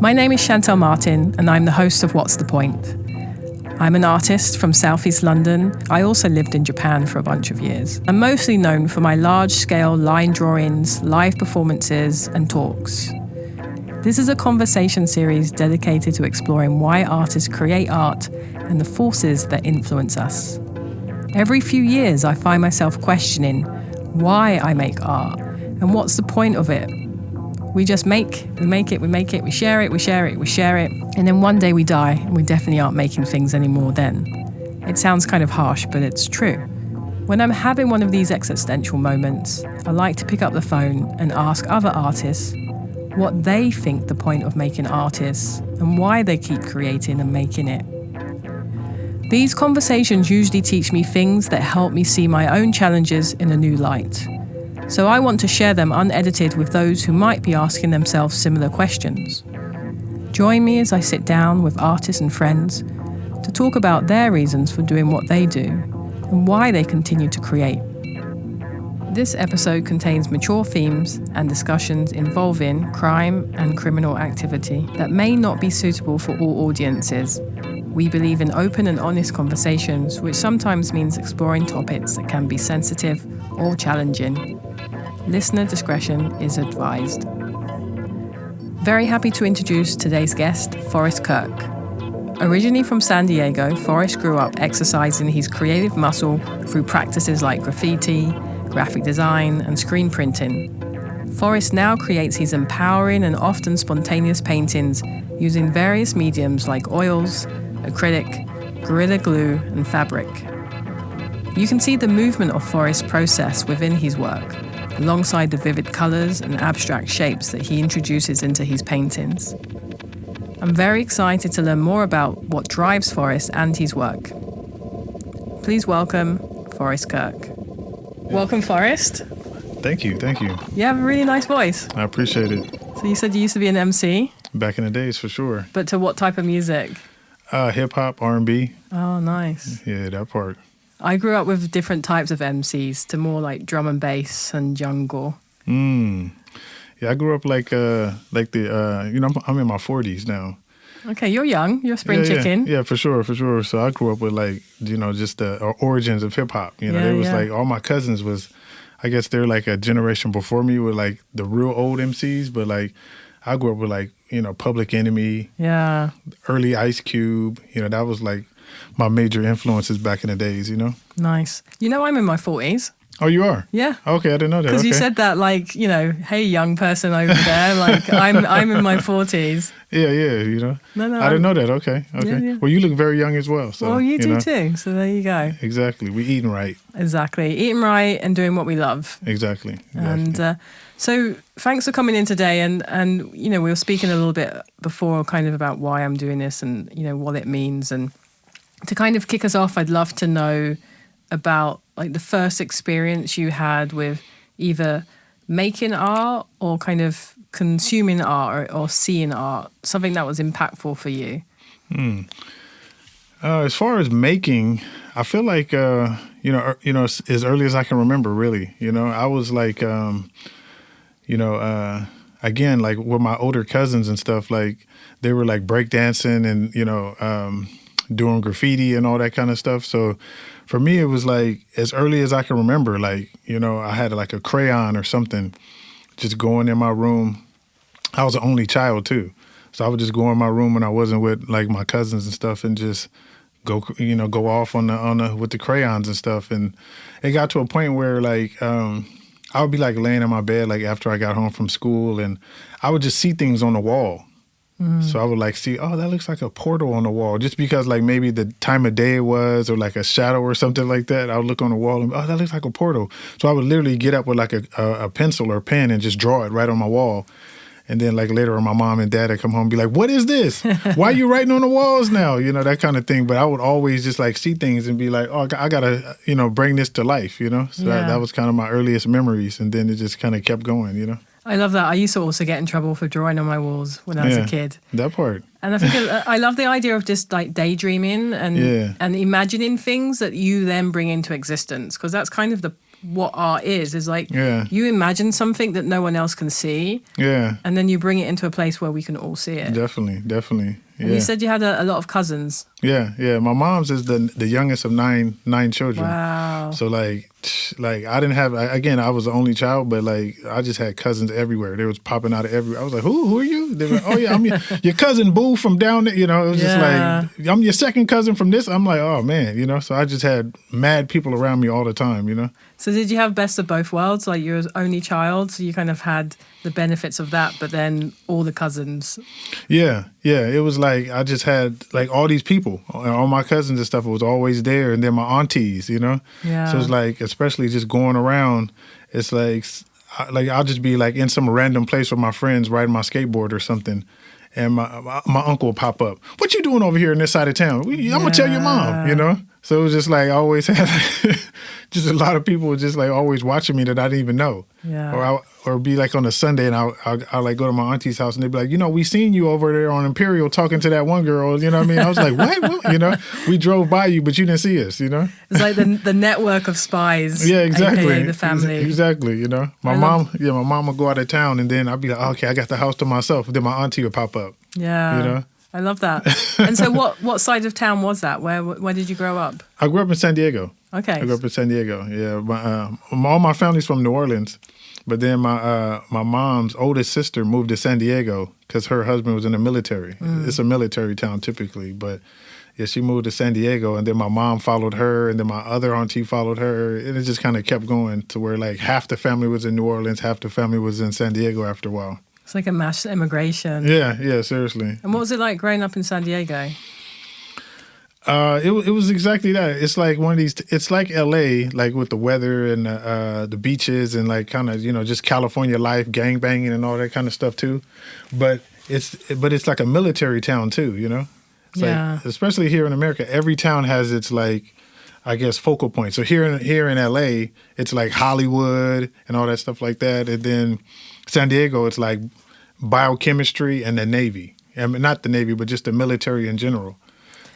My name is Shantell Martin, and I'm the host of What's the Point? I'm an artist from Southeast London. I also lived in Japan for a bunch of years. I'm mostly known for my large-scale line drawings, live performances, and talks. This is a conversation series dedicated to exploring why artists create art and the forces that influence us. Every few years, I find myself questioning why I make art and what's the point of it. We just make it, we share it, and then one day we die and we definitely aren't making things anymore then. It sounds kind of harsh, but it's true. When I'm having one of these existential moments, I like to pick up the phone and ask other artists what they think the point of making art is and why they keep creating and making it. These conversations usually teach me things that help me see my own challenges in a new light. So I want to share them unedited with those who might be asking themselves similar questions. Join me as I sit down with artists and friends to talk about their reasons for doing what they do and why they continue to create. This episode contains mature themes and discussions involving crime and criminal activity that may not be suitable for all audiences. We believe in open and honest conversations, which sometimes means exploring topics that can be sensitive or challenging. Listener discretion is advised. Very happy to introduce today's guest, Forrest Kirk. Originally from San Diego, Forrest grew up exercising his creative muscle through practices like graffiti, graphic design, and screen printing. Forrest now creates his empowering and often spontaneous paintings using various mediums like oils, acrylic, Gorilla Glue, and fabric. You can see the movement of Forrest's process within his work, alongside the vivid colours and abstract shapes that he introduces into his paintings. I'm very excited to learn more about what drives Forrest and his work. Please welcome Forrest Kirk. Welcome, Forrest. Thank you. You have a really nice voice. I appreciate it. So you said you used to be an MC? Back in the days, for sure. But to what type of music? Hip-hop, R&B. Oh, nice. Yeah, that part. I grew up with different types of MCs, to more like drum and bass and jungle. Yeah, I grew up I'm in my 40s now. Okay, you're young. You're a spring chicken. Yeah, for sure. So I grew up with just the origins of hip-hop. It was like all my cousins was, I guess they're like a generation before me with like the real old MCs, but like I grew up with Public Enemy. Yeah. Early Ice Cube. That was like my major influences back in the days, Nice. I'm in my 40s. Oh, you are? Yeah. Okay, I didn't know that. Because you said that hey, young person over there, like I'm in my 40s. Yeah, No, I didn't know that. Okay. Yeah. Well, you look very young as well. So, well, you do too. So there you go. Exactly. We eating right. Exactly. Eating right and doing what we love. Exactly. And so thanks for coming in today. And we were speaking a little bit before kind of about why I'm doing this and, what it means. And to kind of kick us off, I'd love to know about like the first experience you had with either making art or kind of consuming art or seeing art, something that was impactful for you. As far as making, I feel like as early as I can remember, really. I was like, again, like with my older cousins and stuff, like they were like breakdancing and doing graffiti and all that kind of stuff. So for me, it was like as early as I can remember, like, I had like a crayon or something, just going in my room. I was the only child too. So I would just go in my room when I wasn't with like my cousins and stuff and just go off on the with the crayons and stuff. And it got to a point where like, I would be like laying in my bed, like after I got home from school, and I would just see things on the wall. So I would like see, oh, that looks like a portal on the wall, just because like maybe the time of day it was or like a shadow or something like that. I would look on the wall and, oh, that looks like a portal. So I would literally get up with like a pencil or a pen and just draw it right on my wall. And then like later on, my mom and dad would come home and be like, what is this? Why are you writing on the walls now? That kind of thing. But I would always just like see things and be like, oh, I got to, bring this to life, So that was kind of my earliest memories. And then it just kind of kept going, I love that. I used to also get in trouble for drawing on my walls when I was a kid. That part. And I think I love the idea of just like daydreaming and imagining things that you then bring into existence, because that's kind of what art is like you imagine something that no one else can see. Yeah. And then you bring it into a place where we can all see it. Definitely. Yeah. And you said you had a lot of cousins. Yeah. My mom's is the youngest of nine children. Wow. So like I didn't have, again, I was the only child, but like I just had cousins everywhere. They was popping out of everywhere. I was like, who are you? They were like, oh yeah, I'm your cousin Boo from down there. You know, it was just like, I'm your second cousin from this. I'm like, oh man, you know, so I just had mad people around me all the time, you know. So did you have best of both worlds? Like you're only child, so you kind of had the benefits of that, but then all the cousins. Yeah. It was like I just had like all these people, all my cousins and stuff was always there, and then my aunties, you know. Yeah. So it's like, especially just going around, it's like I'll just be like in some random place with my friends riding my skateboard or something, and my uncle will pop up. What you doing over here in this side of town? I'm gonna tell your mom, you know. So it was just like I always had just a lot of people just like always watching me that I didn't even know. Yeah. Or be like on a Sunday and I'll like go to my auntie's house and they'd be like, you know, we seen you over there on Imperial talking to that one girl. You know what I mean? I was like, what? You know, we drove by you, but you didn't see us, you know? It's like the network of spies. Yeah, exactly. AKA the family. Exactly, you know? My mom would go out of town and then I'd be like, oh, okay, I got the house to myself. Then my auntie would pop up. Yeah. You know? I love that. And so what side of town was that? Where did you grow up? I grew up in San Diego. Okay. I grew up in San Diego, yeah. All my family's from New Orleans, but then my mom's oldest sister moved to San Diego because her husband was in the military. It's a military town typically, but yeah, she moved to San Diego, and then my mom followed her, and then my other auntie followed her, and it just kind of kept going to where like half the family was in New Orleans, half the family was in San Diego after a while. It's like a mass immigration. Yeah, seriously. And what was it like growing up in San Diego? It was exactly that. It's like one of these. It's like LA, like with the weather and the beaches and like kind of just California life, gang banging and all that kind of stuff too. But it's like a military town too. You know. It's like, especially here in America, every town has its like, I guess, focal point. So here in LA, it's like Hollywood and all that stuff like that, and then San Diego, it's like biochemistry and the Navy. I mean, not the Navy, but just the military in general.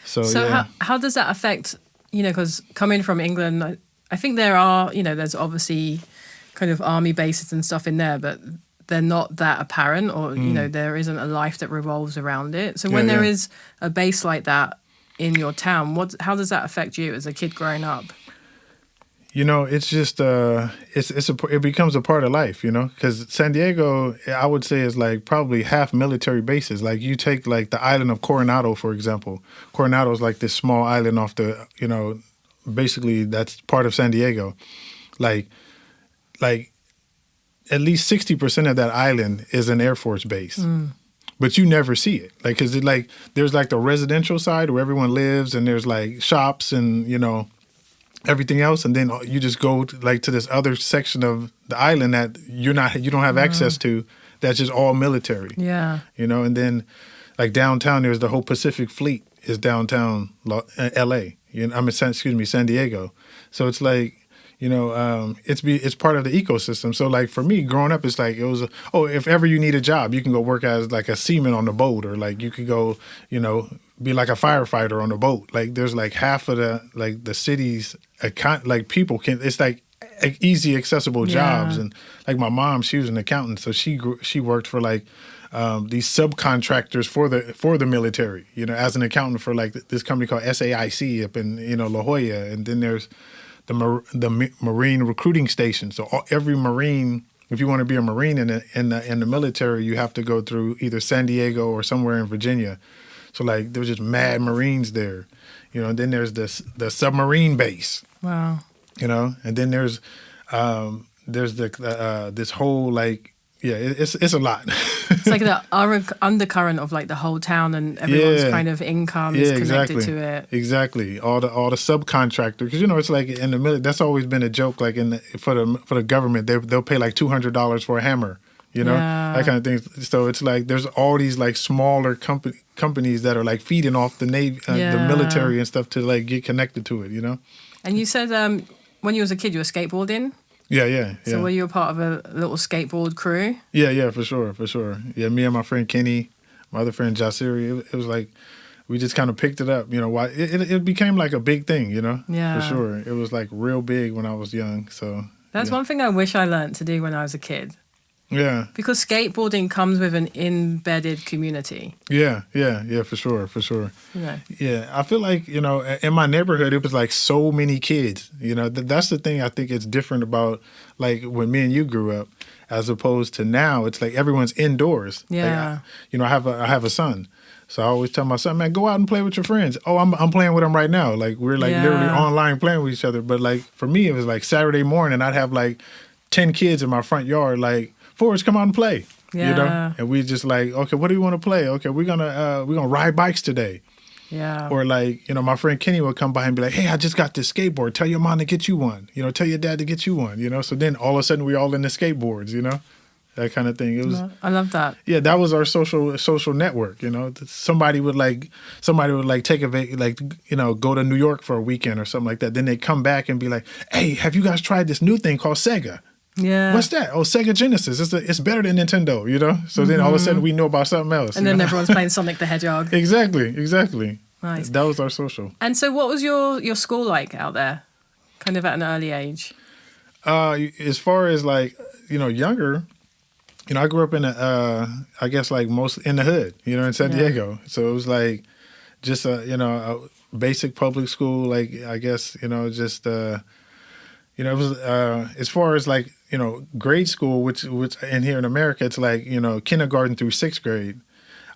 So yeah. How does that affect, because coming from England, I think there are, there's obviously kind of army bases and stuff in there, but they're not that apparent or, there isn't a life that revolves around it. So when there is a base like that in your town, how does that affect you as a kid growing up? It's just it becomes a part of life, because San Diego, I would say, is like probably half military bases. Like you take like the island of Coronado, for example. Coronado is like this small island off the, basically that's part of San Diego. Like at least 60% of that island is an Air Force base. But you never see it. Like, cause there's like the residential side where everyone lives and there's like shops and, everything else, and then you just go to this other section of the island that you don't have access to. That's just all military. Yeah, and then like downtown, there's the whole Pacific Fleet is downtown L.A. San Diego. So it's like it's part of the ecosystem. So like for me growing up, it's like it was if ever you need a job, you can go work as like a seaman on the boat, or like you could go be like a firefighter on the boat. Like there's like half of the city's people can. It's like easy accessible jobs. And like my mom, she was an accountant, so she worked for like these subcontractors for the military. As an accountant for like this company called SAIC up in La Jolla, and then there's the Marine recruiting station. So every Marine, if you want to be a Marine in the military, you have to go through either San Diego or somewhere in Virginia. So like there's just mad Marines there, and then there's the submarine base. Wow. And then there's this whole like it's a lot. It's like the undercurrent of like the whole town, and everyone's kind of income is connected to it. Exactly. All the subcontractors, because it's like in the military. That's always been a joke. Like for the government, they'll pay like $200 for a hammer. That kind of thing. So it's like there's all these like smaller companies that are like feeding off the Navy, the military and stuff to like get connected to it. And you said when you was a kid, you were skateboarding. Yeah. So were you a part of a little skateboard crew? Yeah, for sure. Yeah, me and my friend Kenny, my other friend Jasiri, it was like, we just kind of picked it up, you know. Why it became like a big thing, you know. Yeah, for sure. It was like real big when I was young. So that's one thing I wish I learned to do when I was a kid. Yeah, because skateboarding comes with an embedded community. Yeah, for sure. Yeah. Yeah, I feel like, you know, in my neighborhood, it was like so many kids. You know, that's the thing I think is different about like when me and you grew up, as opposed to now. It's like everyone's indoors. Yeah. Like, I have a son. So I always tell my son, man, go out and play with your friends. Oh, I'm playing with them right now. Like we're like literally online playing with each other. But like for me, it was like Saturday morning, I'd have like 10 kids in my front yard. Like, Forrest, come out and play. Yeah. You know, and we just like, okay, what do you want to play? Okay, we're gonna ride bikes today. Yeah. Or like, you know, my friend Kenny would come by and be like, hey, I just got this skateboard. Tell your mom to get you one. You know, tell your dad to get you one. You know, so then all of a sudden we're all in the skateboards. You know. That kind of thing. It was. I love that. Yeah, that was our social network. You know, somebody would take go to New York for a weekend or something like that. Then they come back and be like, "Hey, have you guys tried this new thing called Sega? Yeah. What's that? Oh, Sega Genesis. It's better than Nintendo. You know." So then all of a sudden we know about something else. And then everyone's playing Sonic the Hedgehog. Exactly. Nice. That was our social. And so, what was your school like out there? Kind of at an early age. As far as like younger. You know, I grew up in I guess like most in the hood, you know, in San Diego. So it was like just a basic public school, like I guess, just it was as far as like, grade school, which in here in America, it's like, kindergarten through 6th grade.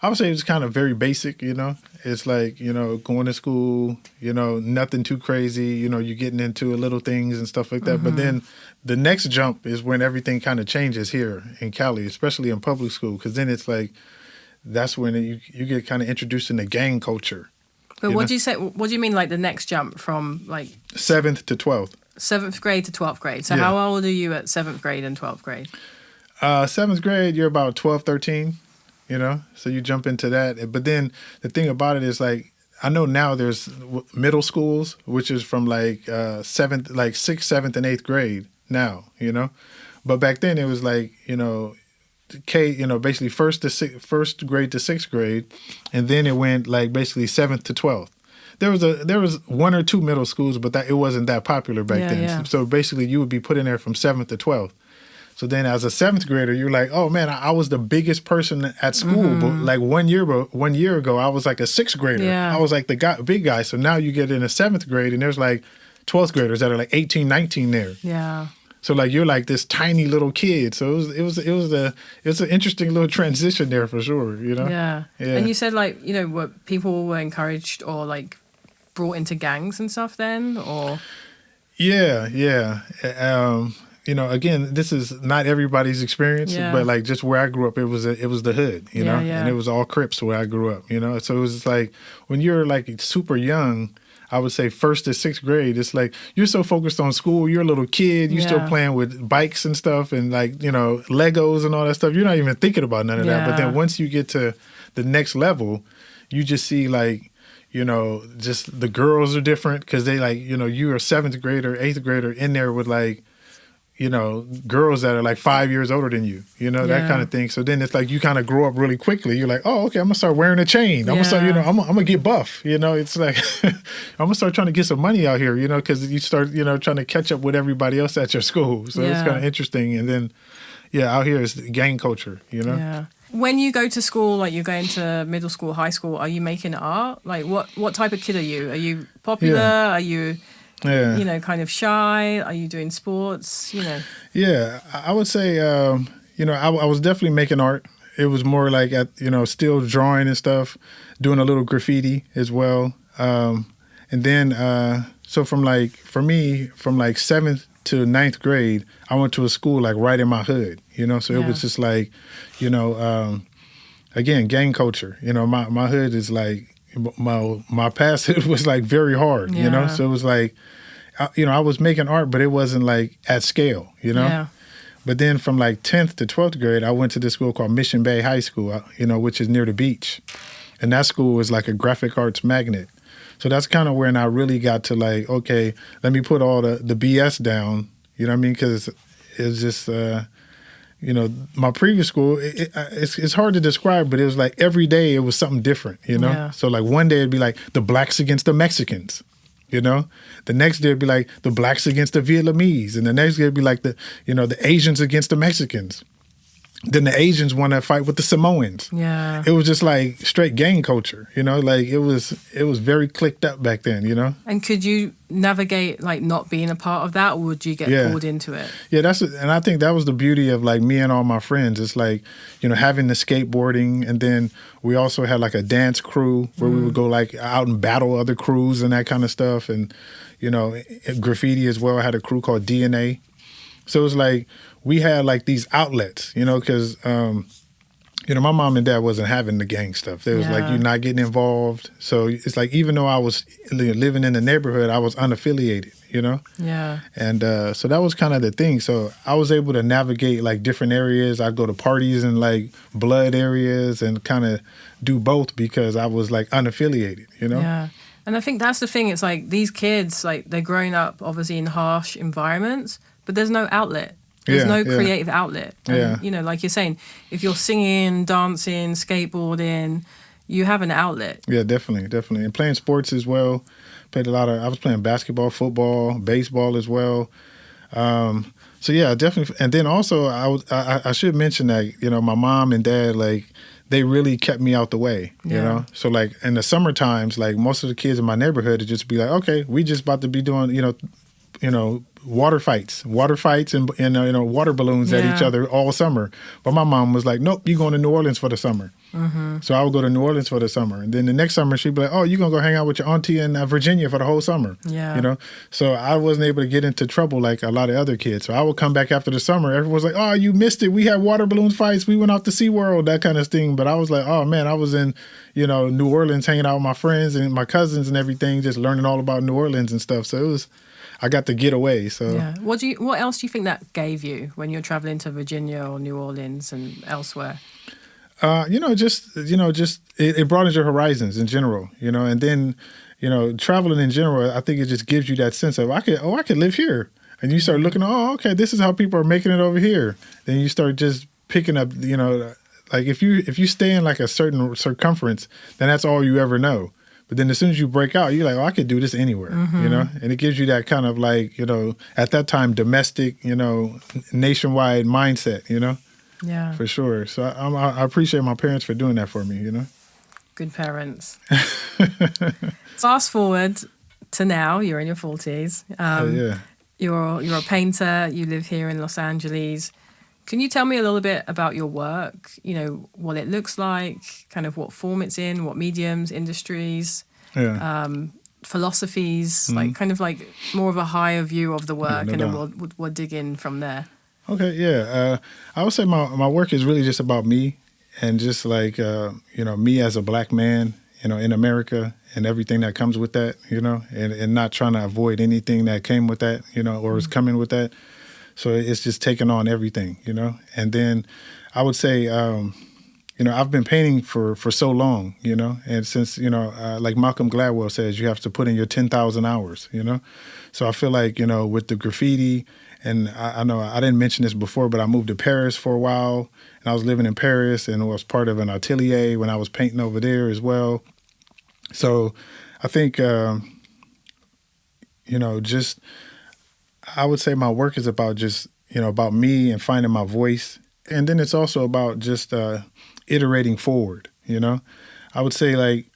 I would say it's kind of very basic, It's like, going to school, nothing too crazy, you're getting into little things and stuff like that. Mm-hmm. But then the next jump is when everything kind of changes here in Cali, especially in public school, because then it's like that's when you get kind of introduced into gang culture. But what do you mean like the next jump from like 7th to 12th? 7th grade to 12th grade. So how old are you at 7th grade and 12th grade? 7th grade, you're about 12, 13. So you jump into that. But then the thing about it is like, I know now there's middle schools, which is from like 6th, 7th, and 8th grade now, But back then it was like, basically first grade to 6th grade. And then it went like basically 7th to 12th. There was one or two middle schools, but it wasn't that popular back then. Yeah. So basically you would be put in there from 7th to 12th. So then as a 7th grader, you're like, oh, man, I was the biggest person at school. Mm-hmm. But like 1 year ago, I was like a 6th grader. Yeah. I was like the big guy. So now you get in a 7th grade and there's like 12th graders that are like 18, 19 there. Yeah. So like you're like this tiny little kid. So it was an interesting little transition there for sure, Yeah. And you said like, what people were encouraged or like brought into gangs and stuff then, or? Yeah. Again, this is not everybody's experience, but like just where I grew up, it was the hood, and it was all Crips where I grew up, So it was like when you're like super young, I would say 1st to 6th grade, it's like you're so focused on school, you're a little kid, you're still playing with bikes and stuff and like, Legos and all that stuff. You're not even thinking about none of that. But then once you get to the next level, you just see like, just the girls are different because they like, you're a 7th grader, 8th grader in there with like, girls that are like 5 years older than you, that kind of thing. So then it's like you kind of grow up really quickly. You're like, oh, okay, I'm gonna start wearing a chain. I'm gonna start, I'm gonna get buff. It's like I'm gonna start trying to get some money out here, because you start, trying to catch up with everybody else at your school. So it's kind of interesting. And then, out here is gang culture, Yeah. When you go to school, like you're going to middle school, high school, are you making art? Like what type of kid are you? Are you popular? Yeah. Are you kind of shy? Are you doing sports? Yeah, I would say, I was definitely making art. It was more like, still drawing and stuff, doing a little graffiti as well. And then, so from like 7th to 9th grade, I went to a school like right in my hood, So it was just like, again, gang culture. My hood is like, my past hood was like very hard, So it was like, I was making art, but it wasn't like at scale, Yeah. But then from like 10th to 12th grade, I went to this school called Mission Bay High School, which is near the beach. And that school was like a graphic arts magnet. So that's kind of when I really got to like, okay, let me put all the BS down, You know what I mean? Because it's just, my previous school, it's hard to describe, but it was like every day it was something different, Yeah. So like one day it'd be like the blacks against the Mexicans, The next day it'd be like the blacks against the Vietnamese. And the next day it'd be like the Asians against the Mexicans. Then the Asians want to fight with the Samoans. Yeah. It was just like straight gang culture, like it was very clicked up back then, And could you navigate like not being a part of that, or would you get pulled into it? Yeah, and I think that was the beauty of like me and all my friends. It's like, having the skateboarding, and then we also had like a dance crew where we would go like out and battle other crews and that kind of stuff. And, graffiti as well. I had a crew called DNA. So it was like, we had like these outlets, because, my mom and dad wasn't having the gang stuff. They was like, you're not getting involved. So it's like, even though I was living in the neighborhood, I was unaffiliated, Yeah. And so that was kind of the thing. So I was able to navigate like different areas. I'd go to parties in like blood areas and kind of do both because I was like unaffiliated, Yeah. And I think that's the thing. It's like these kids, like they're growing up obviously in harsh environments, but there's no outlet. There's no creative outlet. And, like you're saying, if you're singing, dancing, skateboarding, you have an outlet. Yeah, definitely. And playing sports as well. I was playing basketball, football, baseball as well. So yeah, definitely. And then also I should mention that, my mom and dad, like, they really kept me out the way, So like in the summer times, like most of the kids in my neighborhood would just be like, okay, we just about to be doing, water fights and water balloons at each other all summer. But my mom was like, nope, you're going to New Orleans for the summer. Mm-hmm. So I would go to New Orleans for the summer. And then the next summer she'd be like, oh, you're going to go hang out with your auntie in Virginia for the whole summer. Yeah. So I wasn't able to get into trouble like a lot of other kids. So I would come back after the summer. Everyone's like, oh, you missed it. We had water balloon fights. We went out to SeaWorld, that kind of thing. But I was like, oh, man, I was in, New Orleans hanging out with my friends and my cousins and everything, just learning all about New Orleans and stuff. So I got to get away. So yeah. What else do you think that gave you when you're traveling to Virginia or New Orleans and elsewhere? It broadens your horizons in general, and then, traveling in general, I think it just gives you that sense of, I could live here. And you start looking, okay, this is how people are making it over here. Then you start just picking up, like if you stay in like a certain circumference, then that's all you ever know. But then as soon as you break out, you're like, I could do this anywhere, And it gives you that kind of like, at that time, domestic, nationwide mindset, Yeah. For sure. So I appreciate my parents for doing that for me, Good parents. Fast forward to now, you're in your 40s. Yeah. You're a painter. You live here in Los Angeles. Can you tell me a little bit about your work? What it looks like, kind of what form it's in, what mediums, industries, philosophies, like kind of like more of a higher view of the work, and then we'll dig in from there. Okay, yeah. I would say my work is really just about me and just like, me as a black man, in America and everything that comes with that, and not trying to avoid anything that came with that, or is coming with that. So it's just taking on everything, And then I would say, I've been painting for so long, and since, like Malcolm Gladwell says, you have to put in your 10,000 hours, So I feel like, with the graffiti, and I know I didn't mention this before, but I moved to Paris for a while, and I was living in Paris and was part of an atelier when I was painting over there as well. So I think, just I would say my work is about just, about me and finding my voice. And then it's also about just iterating forward, I would say like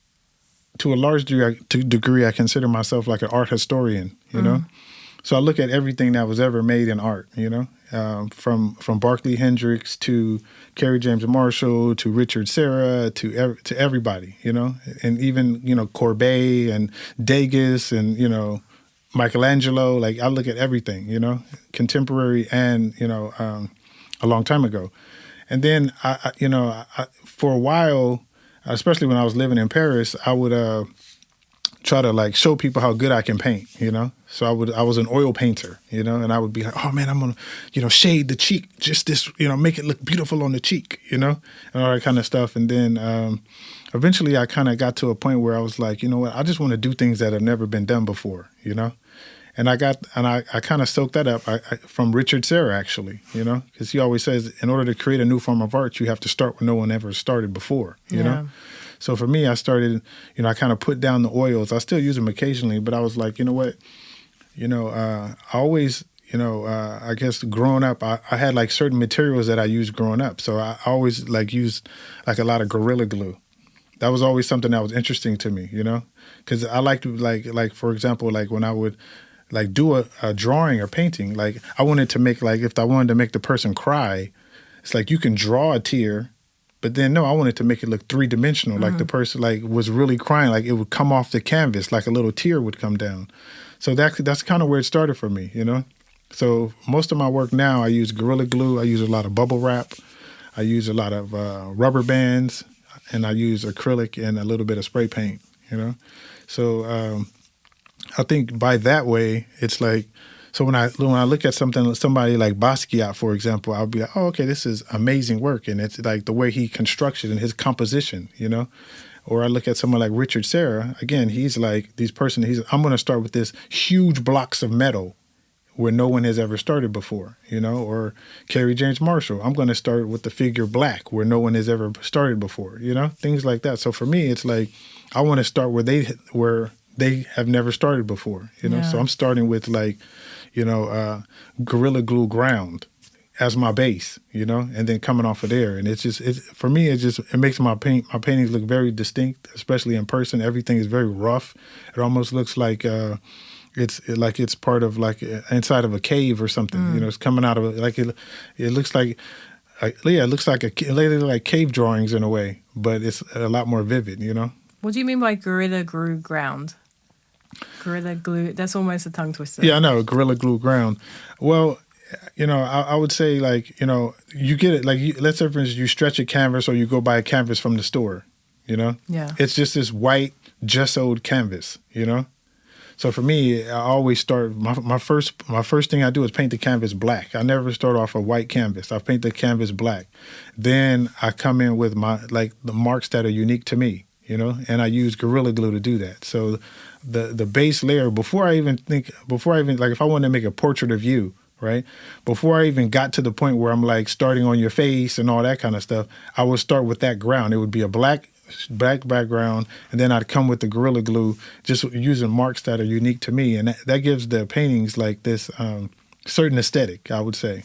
to a large degree, I consider myself like an art historian, you know? So I look at everything that was ever made in art, from Barclay Hendricks to Kerry James Marshall to Richard Serra to everybody, and even, Courbet and Degas and, Michelangelo. Like I look at everything, contemporary and, a long time ago. And then, I for a while, especially when I was living in Paris, I would try to like show people how good I can paint, So I was an oil painter, and I would be like, oh man, I'm gonna, shade the cheek, just this, make it look beautiful on the cheek, and all that kind of stuff. And then eventually I kind of got to a point where I was like, you know what, I just want to do things that have never been done before, And I kind of soaked that up from Richard Serra, actually, because he always says, in order to create a new form of art, you have to start where no one ever started before, you know? So for me, I started, I kind of put down the oils. I still use them occasionally, but I was like, you know what? I always, I guess growing up, I had like certain materials that I used growing up. So I always like used like a lot of Gorilla Glue. That was always something that was interesting to me, because I liked like, for example, like when I would like do a drawing or painting, like I wanted to make like, if I wanted to make the person cry, it's like you can draw a tear, but then no, I wanted to make it look 3-dimensional, like the person like was really crying, like it would come off the canvas, like a little tear would come down. So that's kind of where it started for me, So most of my work now, I use Gorilla Glue, I use a lot of bubble wrap, I use a lot of rubber bands, and I use acrylic and a little bit of spray paint, So I think by that way, it's like, so when I look at somebody like Basquiat, for example, I'll be like, oh, okay, this is amazing work. And it's like the way he constructs it and his composition, Or I look at someone like Richard Serra, again, he's like I'm going to start with this huge blocks of metal where no one has ever started before, or Kerry James Marshall, I'm going to start with the figure black where no one has ever started before, things like that. So for me, it's like, I want to start where they have never started before, So I'm starting with like, Gorilla Glue ground as my base, and then coming off of there. And for me, it makes my paintings look very distinct, especially in person. Everything is very rough. It almost looks like it's part of like inside of a cave or something. It's coming out of like it looks like it looks like cave drawings in a way, but it's a lot more vivid. What do you mean by Gorilla Glue ground? Gorilla Glue, that's almost a tongue twister. Yeah, I know, Gorilla Glue ground. Well, I would say like, you get it, like let's say for instance, you stretch a canvas or you go buy a canvas from the store, Yeah. It's just this white gessoed canvas, So for me, I always start, my first thing I do is paint the canvas black. I never start off a white canvas. I paint the canvas black. Then I come in with the marks that are unique to me, and I use Gorilla Glue to do that. So the base layer, before I even like if I wanted to make a portrait of you, right? Before I even got to the point where I'm like starting on your face and all that kind of stuff, I would start with that ground. It would be a black background, and then I'd come with the Gorilla Glue, just using marks that are unique to me. And that gives the paintings like this certain aesthetic, I would say,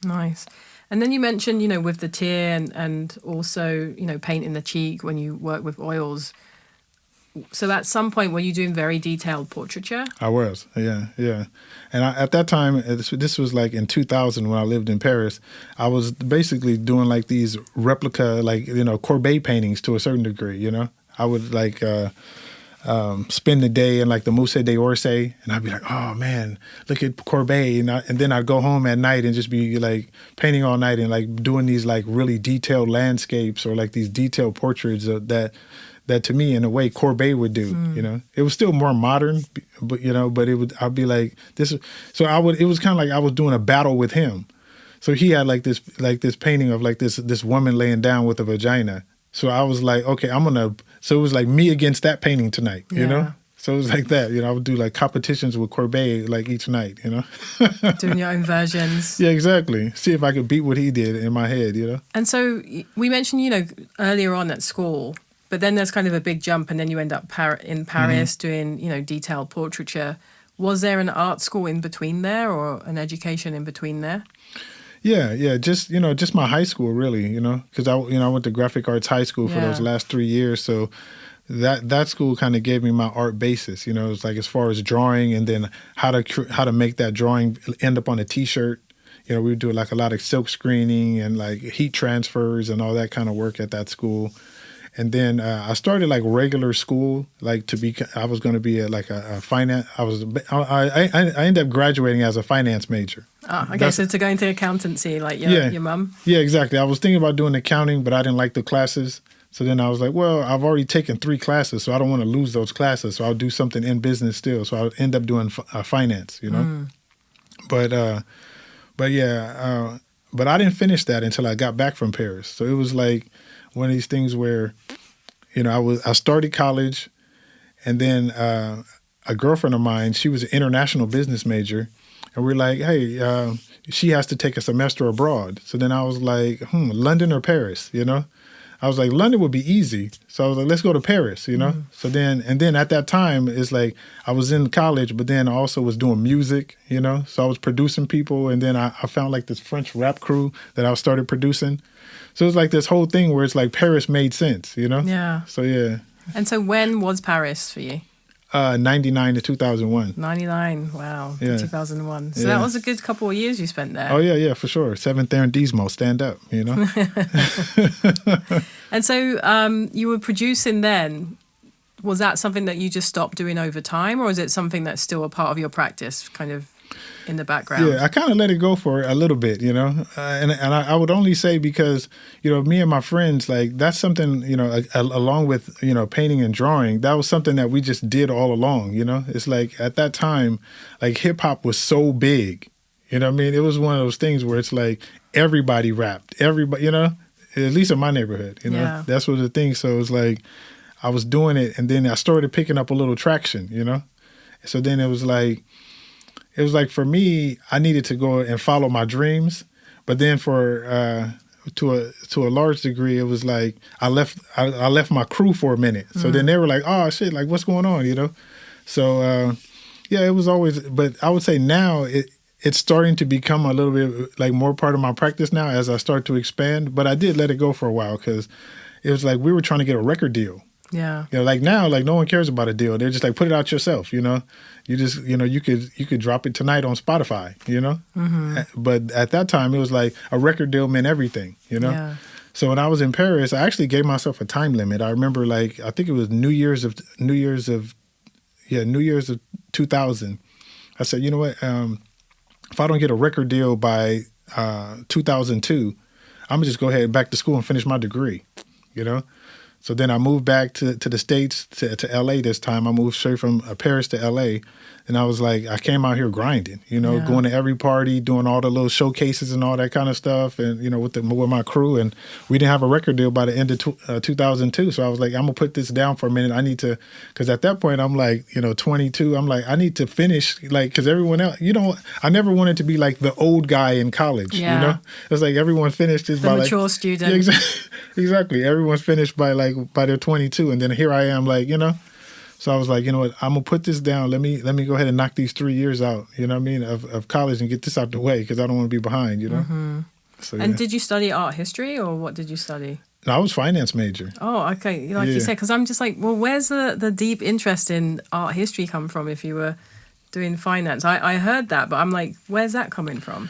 Nice. And then you mentioned, with the tear and also, painting the cheek when you work with oils. So at some point, were you doing very detailed portraiture? I was, yeah. And at that time, this was like in 2000 when I lived in Paris, I was basically doing like these replica, like, Courbet paintings to a certain degree, I would like spend the day in like the Musée d'Orsay, and I'd be like, oh man, look at Courbet. And then I'd go home at night and just be like painting all night and like doing these like really detailed landscapes or like these detailed portraits that to me, in a way, Courbet would do, It was still more modern, but, I'd be like, this. So it was kind of like I was doing a battle with him. So he had like this painting of like this woman laying down with a vagina. So I was like, okay, so it was like me against that painting tonight, So it was like that, I would do like competitions with Courbet like each night, Doing your own versions. Yeah, exactly. See if I could beat what he did in my head, And so we mentioned, earlier on at school, but then there's kind of a big jump, and then you end up in Paris doing, detailed portraiture. Was there an art school in between there, or an education in between there? Yeah, just my high school, really, because I went to graphic arts high school for those last 3 years, so that school kind of gave me my art basis. It's like as far as drawing, and then how to make that drawing end up on a T-shirt. We would do like a lot of silk screening and like heat transfers and all that kind of work at that school. And then I started like regular school, like I was going to be a finance. I ended up graduating as a finance major. Oh, okay. So to go into accountancy, like your mum? Yeah, exactly. I was thinking about doing accounting, but I didn't like the classes. So then I was like, well, I've already taken 3 classes, so I don't want to lose those classes. So I'll do something in business still. So I'll end up doing finance, But I didn't finish that until I got back from Paris. So it was like one of these things where, I started college, and then a girlfriend of mine, she was an international business major, and we're like, hey, she has to take a semester abroad. So then I was like, London or Paris, you know? I was like, London would be easy. So I was like, let's go to Paris, you know? So then at that time, it's like I was in college, but then I also was doing music, you know? So I was producing people, and then I found like this French rap crew that I started producing. So it was like this whole thing where it's like Paris made sense, you know? Yeah. So yeah. And so when was Paris for you? 99 to 2001. 99, wow, Yeah. 2001. So Yeah. that was a good couple of years you spent there. Oh, yeah, for sure. Seventh Arrondissement, stand up, you know? And so you were producing then. Was that something that you just stopped doing over time, or is it something that's still a part of your practice, kind of in the background? Yeah, I kind of let it go for a little bit, you know? And I would only say because, you know, me and my friends, like, that's something, you know, along with, you know, painting and drawing, that was something that we just did all along, you know? It's like, at that time, like, hip-hop was so big, you know what I mean? It was one of those things where it's like everybody rapped, everybody, you know? At least in my neighborhood, you know? Yeah. That's what the thing, so it was like, I was doing it, and then I started picking up a little traction, you know? So then it was like for me, I needed to go and follow my dreams. But then to a large degree, it was like I left my crew for a minute. So then they were like, oh shit, like what's going on, you know? So yeah, it was always, but I would say now it's starting to become a little bit like more part of my practice now as I start to expand. But I did let it go for a while because it was like we were trying to get a record deal. Yeah. You know, like now, like no one cares about a deal. They're just like, put it out yourself, you know? You just, you know, you could drop it tonight on Spotify, you know? But at that time, it was like a record deal meant everything, you know? Yeah. So when I was in Paris, I actually gave myself a time limit. I remember like, I think it was New Year's of 2000. I said, you know what? If I don't get a record deal by 2002, I'm gonna just go ahead back to school and finish my degree, you know? So then I moved back to the States, to L.A. this time. I moved straight from Paris to L.A. And I was like, I came out here grinding, you know, going to every party, doing all the little showcases and all that kind of stuff. And, you know, with my crew. And we didn't have a record deal by the end of 2002. So I was like, I'm going to put this down for a minute. I need to, because at that point, I'm like, you know, 22. I'm like, I need to finish, like, because everyone else, you know, I never wanted to be like the old guy in college, you know? It's like everyone finished this by mature like, student. Yeah, exactly. Everyone's finished by their 22. And then here I am, like, you know? So I was like, you know what, I'm going to put this down. Let me go ahead and knock these 3 years out, you know what I mean, of college and get this out the way because I don't want to be behind, you know. So, and did you study art history or what did you study? No, I was finance major. Oh, okay. Like you said, because I'm just like, well, where's the deep interest in art history come from if you were doing finance? I heard that, but I'm like, where's that coming from?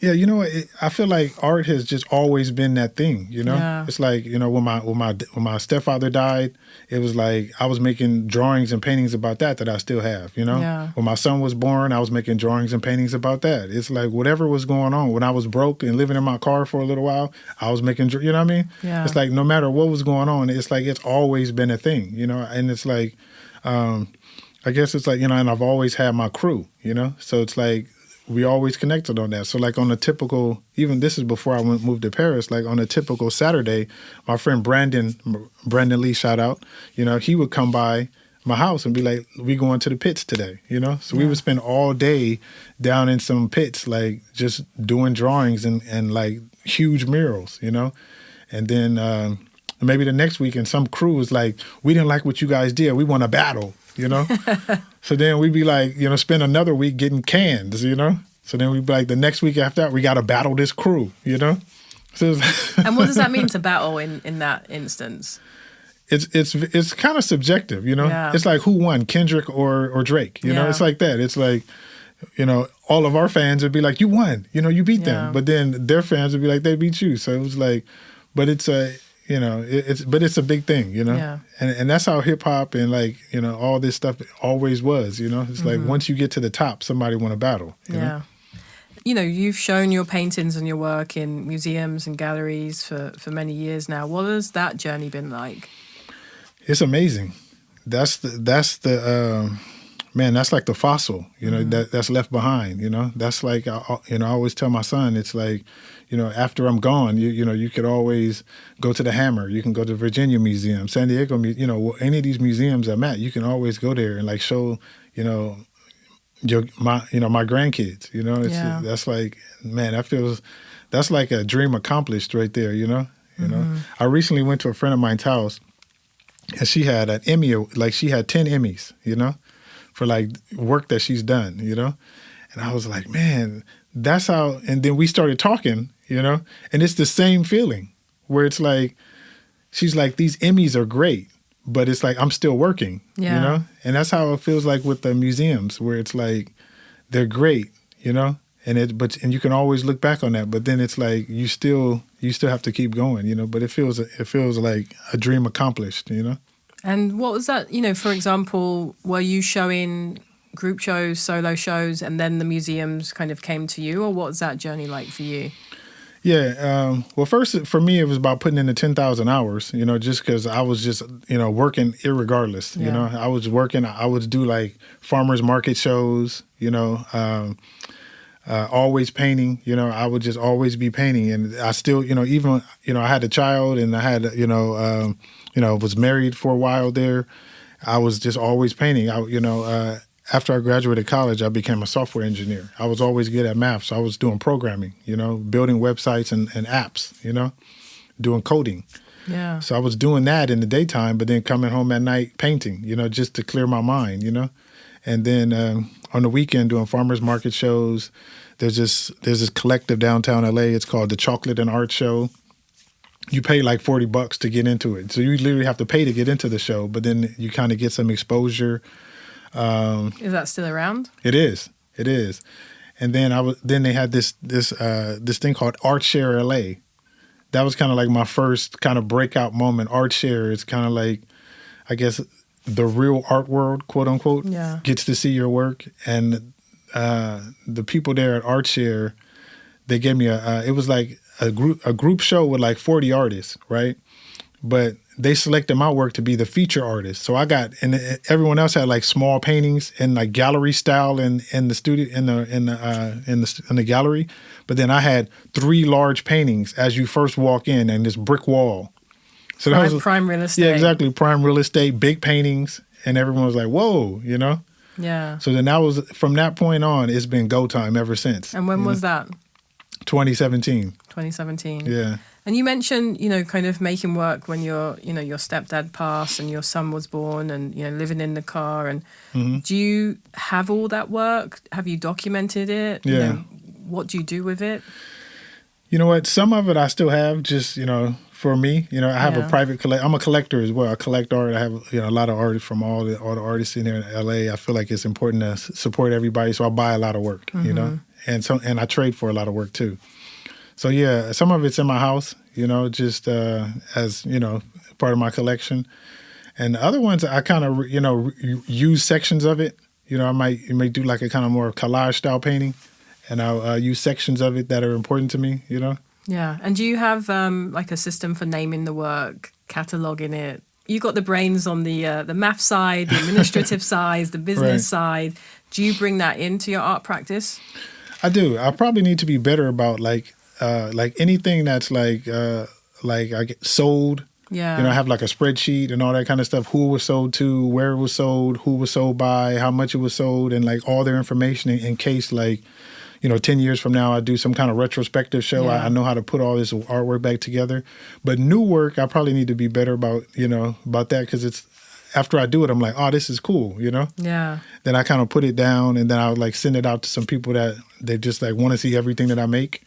Yeah, you know, I feel like art has just always been that thing, you know? Yeah. It's like, you know, when my stepfather died, it was like I was making drawings and paintings about that I still have, you know? Yeah. When my son was born, I was making drawings and paintings about that. It's like whatever was going on. When I was broke and living in my car for a little while, I was making, you know what I mean? Yeah. It's like no matter what was going on, it's like it's always been a thing, you know? And it's like, I guess it's like, you know, and I've always had my crew, you know? So it's like, we always connected on that. So like on a typical, even this is before I moved to Paris, like on a typical Saturday, my friend Brandon Lee, shout out, you know, he would come by my house and be like, we going to the pits today, you know? So we would spend all day down in some pits, like just doing drawings and like huge murals, you know? And then maybe the next weekend, some crew was like, we didn't like what you guys did. We want to battle, you know? So then we'd be like, you know, spend another week getting cans, you know? So then we'd be like, the next week after that, we got to battle this crew, you know? So and what does that mean to battle in that instance? It's kind of subjective, you know? Yeah. It's like who won, Kendrick or Drake, you know? It's like that. It's like, you know, all of our fans would be like, you won, you know, you beat them. But then their fans would be like, they beat you. So it was like, but it's a... You know, it's a big thing, you know? Yeah. And that's how hip hop and like, you know, all this stuff always was, you know? It's like once you get to the top, somebody want to battle. You know? You know, you've shown your paintings and your work in museums and galleries for many years now. What has that journey been like? It's amazing. That's the man, that's like the fossil, you know, that's left behind, you know. That's like, I always tell my son, it's like, you know, after I'm gone, you know, you could always go to the Hammer. You can go to Virginia Museum, San Diego, you know, any of these museums I'm at, you can always go there and like show, you know, my grandkids, you know. That's like, man, that's like a dream accomplished right there, you know. You know, I recently went to a friend of mine's house, and she had an Emmy, like she had 10 Emmys, you know, for like work that she's done, you know. And I was like, man, that's how. And then we started talking, you know, and it's the same feeling where it's like, she's like, these Emmys are great, but it's like, I'm still working, you know. And that's how it feels like with the museums, where it's like, they're great, you know, and you can always look back on that, but then it's like, you still have to keep going, you know. But it feels like a dream accomplished, you know. And what was that, you know, for example, were you showing group shows, solo shows, and then the museums kind of came to you, or what was that journey like for you? Yeah, well, first for me, it was about putting in the 10,000 hours, you know, just because I was just, you know, working irregardless, you know. I was working, I would do like farmers market shows, you know, always painting, you know. I would just always be painting, and I still, you know, even, you know, I had a child, and I had, was married for a while there. I was just always painting. After I graduated college, I became a software engineer. I was always good at math, so I was doing programming, you know, building websites and apps, you know, doing coding. Yeah. So I was doing that in the daytime, but then coming home at night painting, you know, just to clear my mind, you know. And then on the weekend doing farmers market shows. There's this collective downtown LA. It's called the Chocolate and Art Show. You pay like $40 to get into it. So you literally have to pay to get into the show, but then you kind of get some exposure. Is that still around? It is. And then then they had this thing called Art Share LA. That was kind of like my first kind of breakout moment. Art Share is kind of like, I guess, the real art world, quote unquote, gets to see your work. And the people there at Art Share, they gave me it was like a group show with like 40 artists, right? But they selected my work to be the feature artist. So and everyone else had like small paintings in like gallery style in the studio in the gallery. But then I had 3 large paintings as you first walk in, and this brick wall. So that was prime real estate. Yeah, exactly, prime real estate, big paintings, and everyone was like, "Whoa," you know. Yeah. So then from that point on, it's been go time ever since. And when was that? 2017. 2017. Yeah. And you mentioned, you know, kind of making work when your stepdad passed and your son was born, and, you know, living in the car. And do you have all that work? Have you documented it? Yeah. You know, what do you do with it? You know what? Some of it I still have, just, you know, for me. You know, I have a private I'm a collector as well. I collect art. I have, you know, a lot of artists from all the artists in here in LA. I feel like it's important to support everybody, so I buy a lot of work, you know, and I trade for a lot of work too. So yeah, some of it's in my house, you know, just as, you know, part of my collection. And the other ones, I kind of, you know, use sections of it. You know, I might do like a kind of more collage style painting, and I'll use sections of it that are important to me, you know. Yeah. And do you have like a system for naming the work, cataloging it? You got the brains on the math side, the administrative side, the business side. Do you bring that into your art practice? I do. I probably need to be better about like anything that's like I get sold. Yeah. You know, I have like a spreadsheet and all that kind of stuff. Who it was sold to, where it was sold, who was sold by, how much it was sold, and like all their information in case, like, you know, 10 years from now I do some kind of retrospective show. Yeah. I know how to put all this artwork back together. But new work, I probably need to be better about that, because it's after I do it, I'm like, oh, this is cool, you know? Yeah. Then I kind of put it down, and then I would like send it out to some people that they just like want to see everything that I make.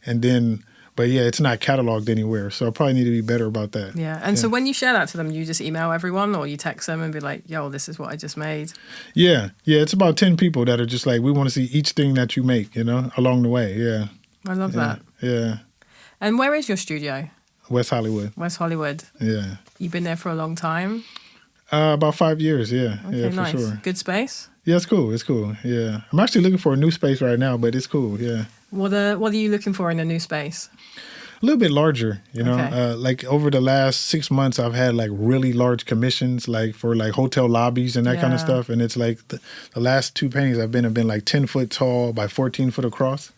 And then, but yeah, it's not cataloged anywhere. So I probably need to be better about that. Yeah. And so when you share that to them, you just email everyone, or you text them and be like, yo, this is what I just made? Yeah. Yeah. It's about 10 people that are just like, we want to see each thing that you make, you know, along the way. Yeah. I love that. Yeah. And where is your studio? West Hollywood. West Hollywood. Yeah. You've been there for a long time? About 5 years. Yeah. Okay, yeah, for nice. sure. Good space? Yeah, it's cool. It's cool. Yeah. I'm actually looking for a new space right now, but it's cool. Yeah. What are you looking for in a new space? A little bit larger, you know. Okay. Like over the last 6 months, I've had like really large commissions, like for like hotel lobbies and that kind of Yeah. stuff. And it's like the last 2 paintings I've been have been like 10 foot tall by 14 foot across.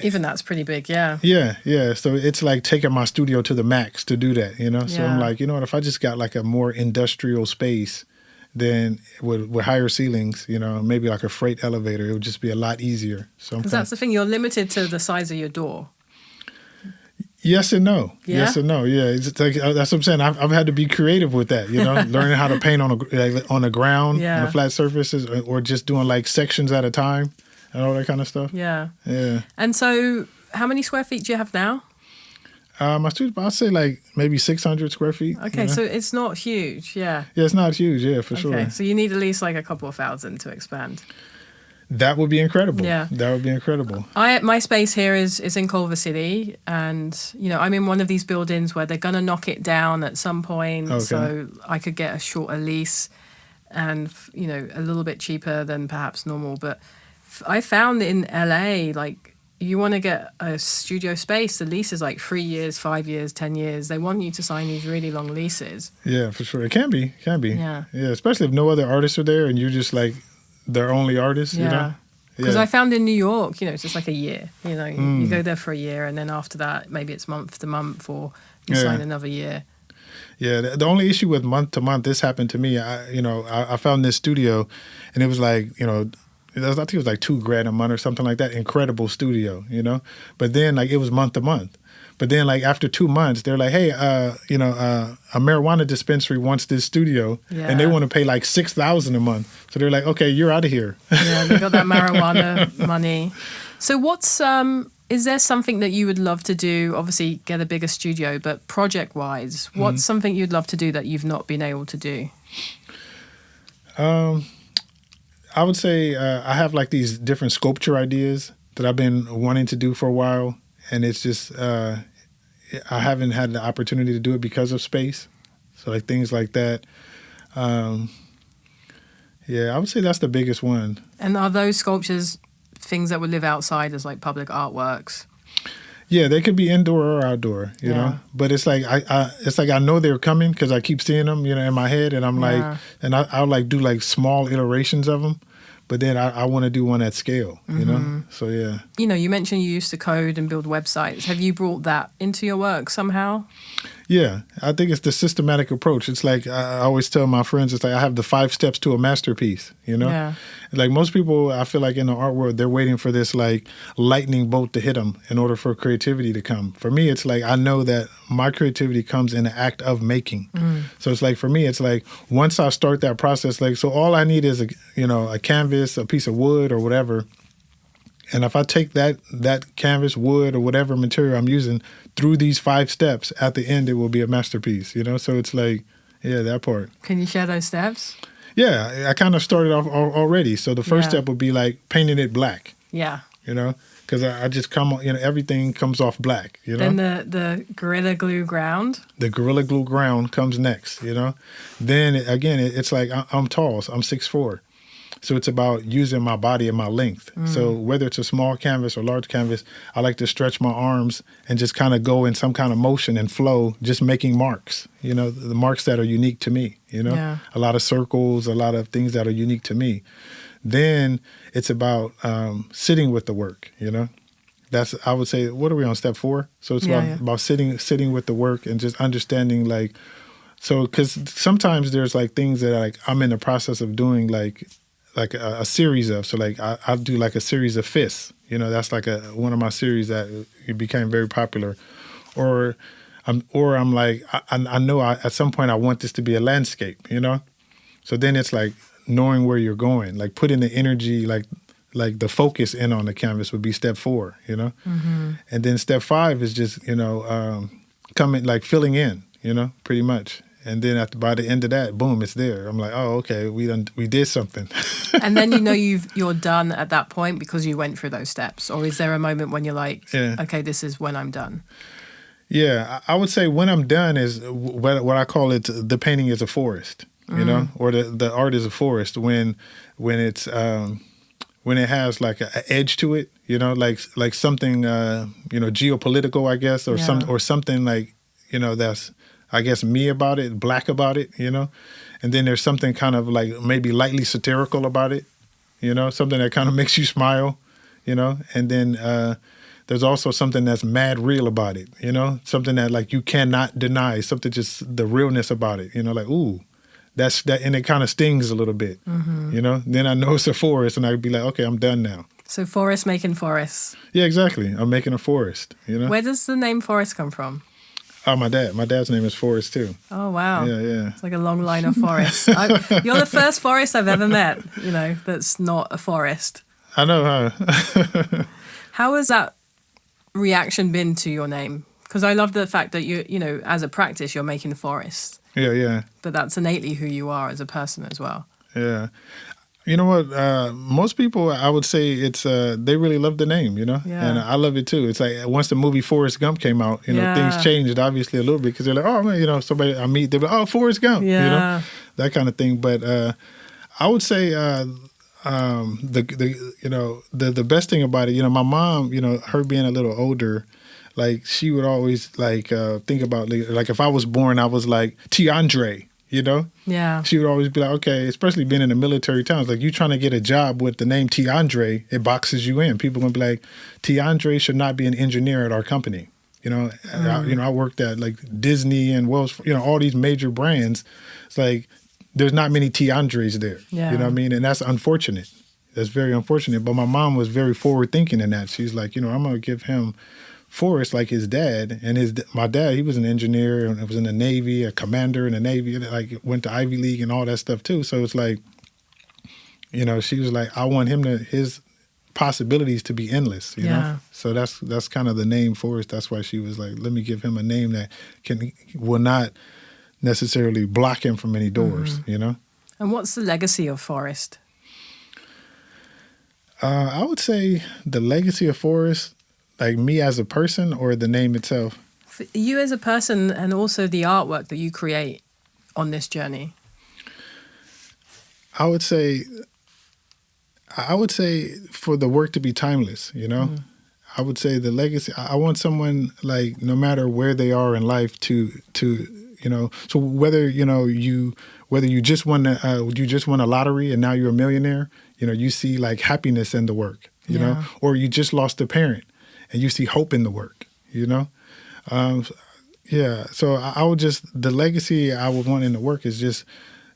Even that's pretty big, yeah. Yeah, yeah. So it's like taking my studio to the max to do that, you know. So I'm Yeah. like, you know what? If I just got like a more industrial space, then with higher ceilings, you know, maybe like a freight elevator, it would just be a lot easier. So I'm Because that's the thing, you're limited to the size of your door. yes and no. Yeah? Yes and no. Yeah, it's like that's what I'm saying. I've had to be creative with that. You know, learning how to paint on the ground, Yeah. on the flat surfaces, or just doing like sections at a time and all that kind of stuff. Yeah. Yeah. And so how many square feet do you have now? My studio, I'd say like maybe 600 square feet. Okay, you know? so it's not huge, yeah. Yeah, it's not huge. Yeah, for sure. Okay, so you need at least like a couple of thousand to expand. That would be incredible. Yeah. That would be incredible. My space here is in Culver City, and you know I'm in one of these buildings where they're gonna knock it down at some point, Okay. so I could get a shorter lease, and you know a little bit cheaper than perhaps normal. But I found in LA, like you want to get a studio space, the lease is like 3 years, 5 years, 10 years. They want you to sign these really long leases. Yeah, for sure. It can be. Yeah. Yeah, especially if no other artists are there and you're just like their only artist, you know? Yeah. Because Yeah. I found in New York, you know, it's just like a year. You know, you go there for a year, and then after that, maybe it's month to month, or you Yeah. sign another year. Yeah, the only issue with month to month, this happened to me. I found this studio, and it was like, you know, I think it was like $2,000 a month or something like that. Incredible studio, you know. But then like it was month to month. But then like after 2 months, they're like, hey, a marijuana dispensary wants this studio, and they Yeah. want to pay like $6,000 a month. So they're like, okay, you're out of here. Yeah, they got that marijuana money. So what's is there something that you would love to do? Obviously, get a bigger studio, but project-wise, what's something you'd love to do that you've not been able to do? I would say I have like these different sculpture ideas that I've been wanting to do for a while, and it's just I haven't had the opportunity to do it because of space. So like things like that. Yeah, I would say that's the biggest one. And are those sculptures things that would live outside as like public artworks? Yeah, they could be indoor or outdoor, you Yeah. know. But it's like I know they're coming because I keep seeing them, you know, in my head, and I'm Yeah. like, and I'll like do like small iterations of them, but then I want to do one at scale, you know. So yeah. You know, you mentioned you used to code and build websites. Have you brought that into your work somehow? Yeah, I think it's the systematic approach. It's like I always tell my friends, it's like I have the 5 steps to a masterpiece, you know? Yeah. Like most people, I feel like in the art world, they're waiting for this like lightning bolt to hit them in order for creativity to come. For me, it's like I know that my creativity comes in the act of making. So it's like for me, it's like once I start that process, like so all I need is a canvas, a piece of wood or whatever. And if I take that canvas, wood, or whatever material I'm using through these 5 steps, at the end it will be a masterpiece, you know? So it's like, yeah, that part. Can you share those steps? Yeah, I kind of started off already. So the first Yeah. step would be like painting it black, Yeah. you know? Because I just everything comes off black, you know? Then the Gorilla Glue ground. The Gorilla Glue ground comes next, you know? Then, again, it's like I'm tall, so I'm 6'4". So it's about using my body and my length. So whether it's a small canvas or large canvas, I like to stretch my arms and just kind of go in some kind of motion and flow, just making marks, you know, the marks that are unique to me, you know, Yeah. a lot of circles, a lot of things that are unique to me. Then it's about sitting with the work, you know. I would say, what are we on, step 4? So it's about sitting with the work and just understanding like, so because sometimes there's like things that like I'm in the process of doing like a series of. So like I'll do like a series of fists, you know, that's like one of my series that it became very popular. Or I'm like, I know at some point I want this to be a landscape, you know? So then it's like knowing where you're going, like putting the energy, like the focus in on the canvas would be step 4, you know? And then step 5 is just, you know, coming, like filling in, you know, pretty much. And then by the end of that, boom, it's there. I'm like, oh, okay, we did something. And then you know you're done at that point because you went through those steps? Or is there a moment when you're like, okay, this is when I'm done? Yeah, I would say when I'm done is what I call it, the painting is a forest, you know, or the art is a forest when it's when it has like an edge to it, you know, like something, you know, geopolitical, I guess, or something like, you know, that's, I guess, me about it, black about it, you know, and then there's something kind of like maybe lightly satirical about it, you know, something that kind of makes you smile, you know, and then there's also something that's mad real about it, you know, something that like you cannot deny, something just the realness about it, you know, like, ooh, that's that, and it kind of stings a little bit, you know. Then I know it's a forest, and I'd be like, okay, I'm done now. So Forrest making forests. Yeah, exactly. I'm making a forest, you know. Where does the name Forrest come from? Oh, my dad. My dad's name is Forrest too. Oh, wow. Yeah. It's like a long line of forests. You're the first Forrest I've ever met, you know, that's not a forest. I know, huh? How has that reaction been to your name? Because I love the fact that you know, as a practice, you're making forests. Yeah. But that's innately who you are as a person as well. Yeah. You know what? Most people, I would say it's, they really love the name, you know? Yeah. And I love it too. It's like once the movie Forrest Gump came out, you know, things changed obviously a little bit because they're like, oh, man, you know, somebody I meet, they're like, oh, Forrest Gump, you know, that kind of thing. But I would say the best thing about it, you know, my mom, you know, her being a little older, like she would always like think about like if I was born, I was like Tiandre, you know? Yeah. She would always be like, okay, especially being in the military towns, like you trying to get a job with the name Tiandre, it boxes you in. People gonna be like, Tiandre should not be an engineer at our company. You know, I worked at like Disney and Wells, you know, all these major brands. It's like there's not many Tiandres there. Yeah. You know what I mean? And that's unfortunate. That's very unfortunate. But my mom was very forward thinking in that. She's like, you know, I'm gonna give him Forrest like his dad, and my dad, he was an engineer and was in the Navy, a commander in the Navy, and like went to Ivy League and all that stuff too. So it's like, you know, she was like, I want him to, his possibilities to be endless, you know? So that's kind of the name Forrest. That's why she was like, let me give him a name that will not necessarily block him from any doors, you know? And what's the legacy of Forrest? I would say the legacy of Forrest, like me as a person or the name itself? For you as a person and also the artwork that you create on this journey. I would say for the work to be timeless, you know? I would say the legacy, I want someone like no matter where they are in life to you know, so whether, you know, whether you just won a lottery and now you're a millionaire, you know, you see like happiness in the work, you know, or you just lost a parent and you see hope in the work, you know? So I would just, the legacy I would want in the work is just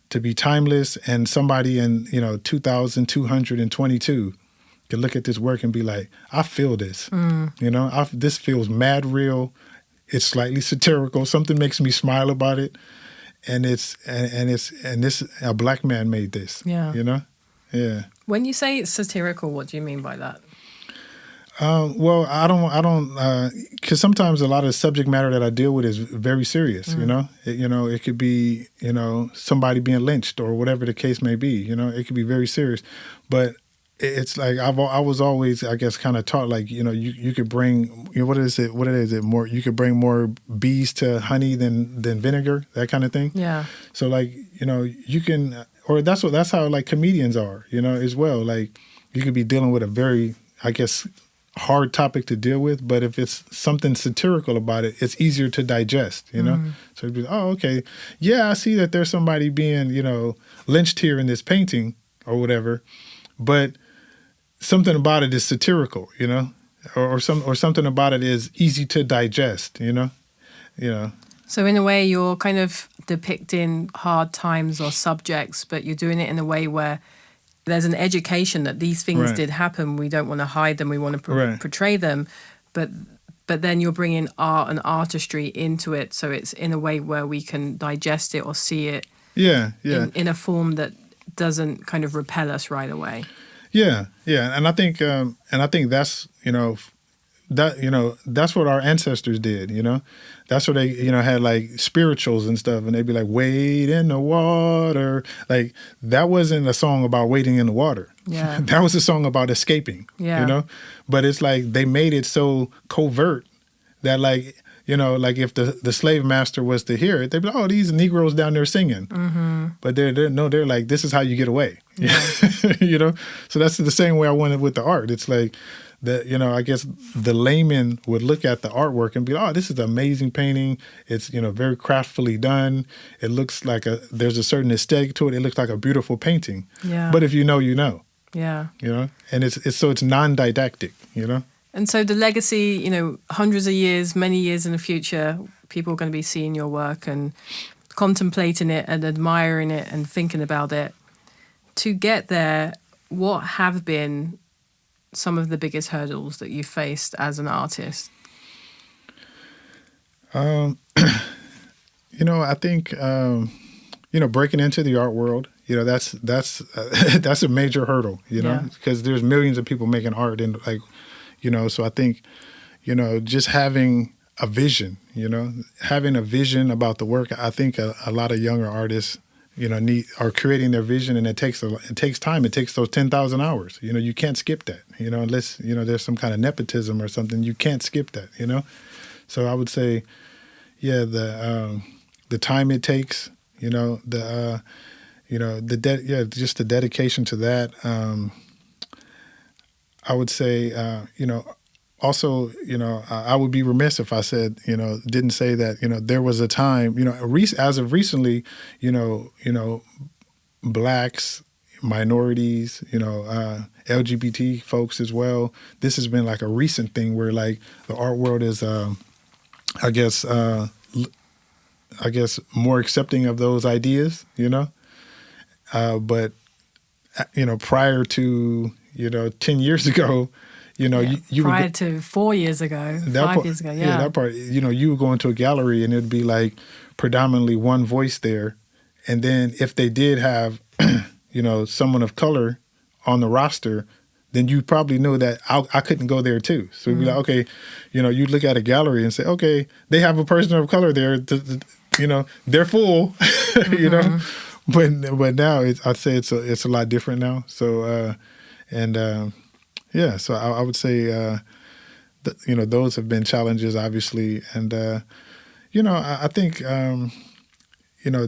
to be timeless, and somebody in, you know, 2222 can look at this work and be like, I feel this, you know, this feels mad real. It's slightly satirical. Something makes me smile about it. And this, a black man made this, you know? Yeah. When you say it's satirical, what do you mean by that? Well, I don't, because sometimes a lot of the subject matter that I deal with is very serious, you know? It could be, you know, somebody being lynched or whatever the case may be, you know? It could be very serious. But it's like I was always, I guess, kind of taught, like, you know, you could bring, you know, what is it more, you could bring more bees to honey than vinegar, that kind of thing. Yeah. So, like, you know, you can, or that's how, like, comedians are, you know, as well. Like, you could be dealing with a very, I guess, hard topic to deal with, but if it's something satirical about it, it's easier to digest, you know? So it'd be, oh, okay, yeah, I see that there's somebody being, you know, lynched here in this painting or whatever, but something about it is satirical, you know? Or something about it is easy to digest, you know? So in a way, you're kind of depicting hard times or subjects, but you're doing it in a way where there's an education that these things did happen. We don't want to hide them. We want to portray them. But then you're bringing art and artistry into it. So it's in a way where we can digest it or see it in a form that doesn't kind of repel us right away. Yeah. And I think that's, that's what our ancestors did, you know? That's what they, you know, had like spirituals and stuff, and they'd be like, wade in the water. Like, that wasn't a song about wading in the water. Yeah. That was a song about escaping, you know? But it's like they made it so covert that, like, you know, like if the slave master was to hear it, they'd be like, oh, these Negroes down there singing. Mm-hmm. But they're like, this is how you get away. Yeah. You know? So that's the same way I wanted with the art. It's like that, you know, I guess the layman would look at the artwork and be like, oh, this is an amazing painting. It's, you know, very craftfully done. It looks like there's a certain aesthetic to it. It looks like a beautiful painting. Yeah. But if you know, you know. Yeah. You know? And it's non-didactic, you know? And so the legacy, you know, hundreds of years, many years in the future, people are going to be seeing your work and contemplating it and admiring it and thinking about it. To get there, what have been some of the biggest hurdles that you faced as an artist? You know, I think, you know, breaking into the art world, you know, that's a major hurdle, you know, because there's millions of people making art and like, you know, so I think, you know, just having a vision, you know, having a vision about the work. I think a lot of younger artists, you know, are creating their vision, and it takes time. It takes those 10,000 hours. You know, you can't skip that. You know, unless you know there's some kind of nepotism or something, you can't skip that. You know, so I would say, yeah, the time it takes. You know, just the dedication to that. I would say, you know, also, you know, I would be remiss if I said, you know, didn't say that, you know, there was a time, you know, as of recently, you know, blacks, minorities, you know, LGBT folks as well. This has been like a recent thing where like the art world is, I guess, more accepting of those ideas, you know, but, you know, prior to, you know, 10 years ago, you know, you prior to 4 years ago, 5 years ago, yeah, that part, you know, you would go into a gallery and it'd be like predominantly one voice there. And then if they did have, you know, someone of color on the roster, then you probably know that I couldn't go there too. So it'd be like, okay, you know, you look at a gallery and say, okay, they have a person of color there, you know, they're full, you know. But now I'd say it's a lot different now. So yeah, so I would say you know, those have been challenges, obviously, and you know, I think you know,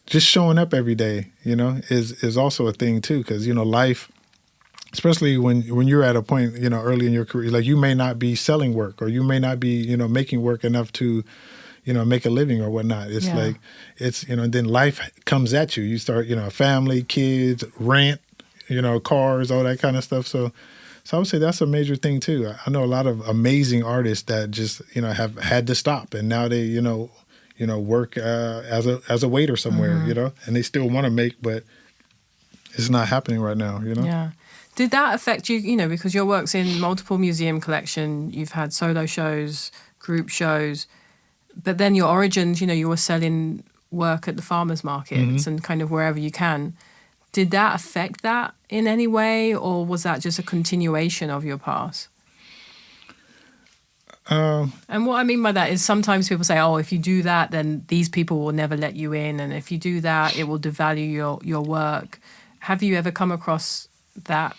just showing up every day, you know, is also a thing too, because you know, life, especially when you're at a point, you know, early in your career, like you may not be selling work, or you may not be, you know, making work enough to, you know, make a living or whatnot. It's like, it's, you know, then life comes at you. You start, you know, family, kids, rent, you know, cars, all that kind of stuff. So I would say that's a major thing too. I know a lot of amazing artists that just, you know, have had to stop, and now they, you know, work as a waiter somewhere, you know, and they still want to make, but it's not happening right now, you know? Yeah. Did that affect you, you know, because your work's in multiple museum collection, you've had solo shows, group shows, but then your origins, you know, you were selling work at the farmers markets and kind of wherever you can. Did that affect that in any way, or was that just a continuation of your past? And what I mean by that is sometimes people say, oh, if you do that, then these people will never let you in. And if you do that, it will devalue your work. Have you ever come across that?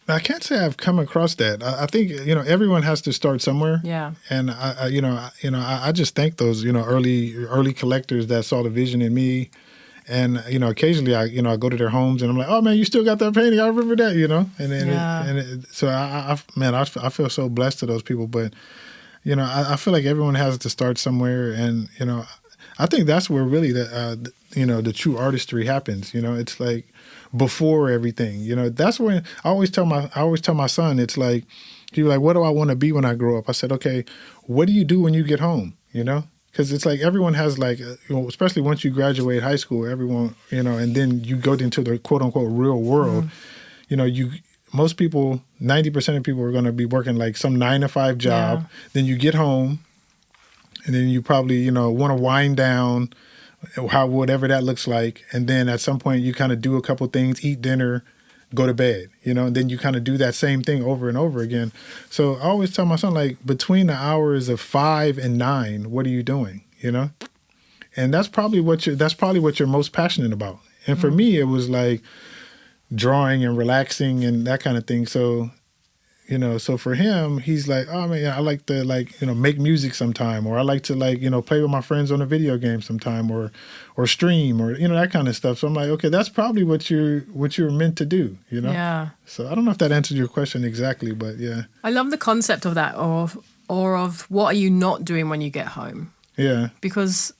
I can't say I've come across that. I think, you know, everyone has to start somewhere. Yeah. And I just thank those, you know, early collectors that saw the vision in me. And, you know, occasionally I go to their homes and I'm like, oh man, you still got that painting. I remember that, you know? So I feel so blessed to those people. But, you know, I feel like everyone has to start somewhere. And, you know, I think that's where really the true artistry happens. You know, it's like before everything, you know, that's when I always tell my son, it's like, he's like, what do I want to be when I grow up? I said, okay, what do you do when you get home? You know? Because it's like everyone has like, you know, especially once you graduate high school, everyone, you know, and then you go into the quote unquote real world, you know, most people, 90% of people are going to be working like some 9-to-5 job. Yeah. Then you get home and then you probably, you know, want to wind down, whatever that looks like. And then at some point you kind of do a couple things, eat dinner, go to bed, you know, and then you kind of do that same thing over and over again. So I always tell my son, like, between the hours of 5 and 9, what are you doing, you know? And that's probably what you're most passionate about. And for me, it was like drawing and relaxing and that kind of thing. So, you know, so for him, he's like, oh man, I like to like, you know, make music sometime, or I like to like, you know, play with my friends on a video game sometime, or stream, or, you know, that kind of stuff. So I'm like, okay, that's probably what you're meant to do, you know? Yeah. So I don't know if that answered your question exactly, but yeah. I love the concept of that, or of what are you not doing when you get home? Yeah. Because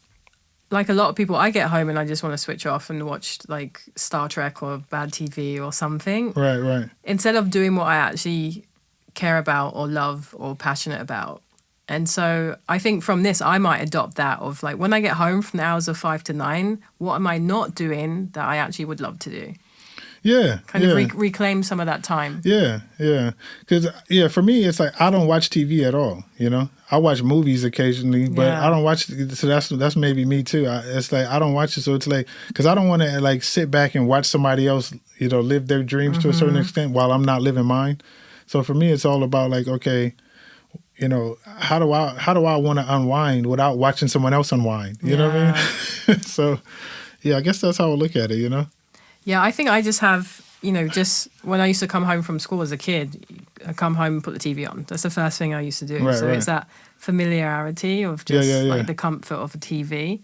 like a lot of people, I get home and I just want to switch off and watch like Star Trek or bad TV or something. Right. Instead of doing what I actually care about or love or passionate about. And so I think from this, I might adopt that of like, when I get home from the hours of 5 to 9, what am I not doing that I actually would love to do? Yeah. Kind of reclaim some of that time. Yeah. Because, for me, it's like I don't watch TV at all, you know? I watch movies occasionally, but I don't watch, so that's maybe me too. It's like I don't watch it, so it's like, because I don't want to like sit back and watch somebody else, you know, live their dreams to a certain extent while I'm not living mine. So for me, it's all about like, okay, you know, how do I want to unwind without watching someone else unwind? You know what I mean? So, I guess that's how I look at it, you know? Yeah, I think I just have, you know, just when I used to come home from school as a kid, I come home and put the TV on. That's the first thing I used to do. Right, so it's that familiarity of just like the comfort of a TV.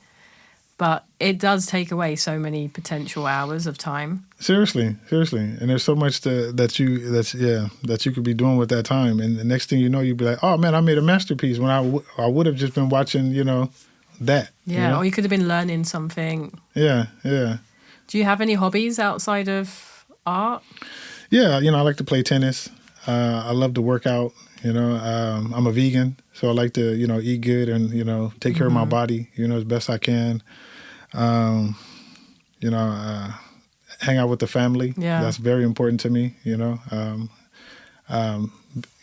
But it does take away so many potential hours of time. Seriously. And there's so much that you could be doing with that time. And the next thing you know, you'd be like, oh man, I made a masterpiece when I would have just been watching, you know, that. Yeah, you know? Or you could have been learning something. Yeah. Do you have any hobbies outside of art? Yeah, you know, I like to play tennis. I love to work out. You know, I'm a vegan, so I like to, you know, eat good and, you know, take care of my body, you know, as best I can. You know, hang out with the family. Yeah. That's very important to me, you know.